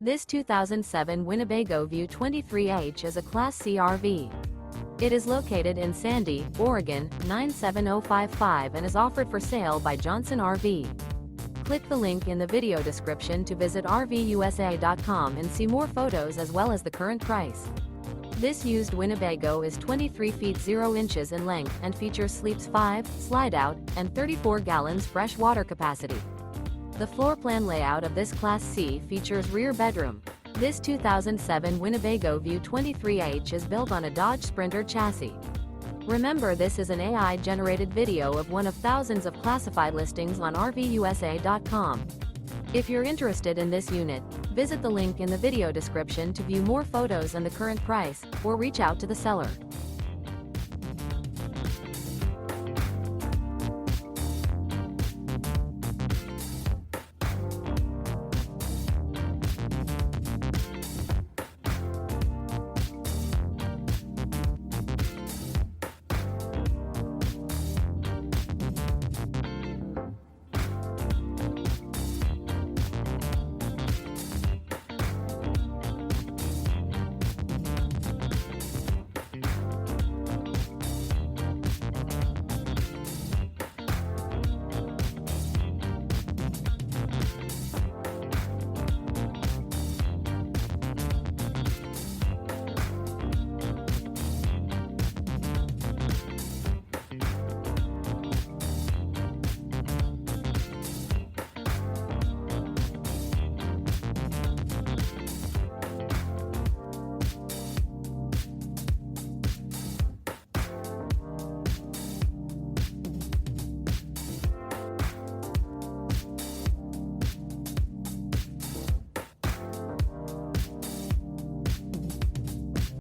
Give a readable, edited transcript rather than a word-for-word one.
This 2007 Winnebago View 23H is a Class C RV. It is located in Sandy, Oregon, 97055 and is offered for sale by Johnson RV. Click the link in the video description to visit RVUSA.com and see more photos as well as the current price. This used Winnebago is 23 feet 0 inches in length and features sleeps 5, slide-out, and 34 gallons fresh water capacity. The floor plan layout of this Class C features rear bedroom. This 2007 Winnebago View 23H is built on a Dodge Sprinter chassis. Remember, this is an AI-generated video of one of thousands of classified listings on RVUSA.com. If you're interested in this unit, visit the link in the video description to view more photos and the current price, or reach out to the seller.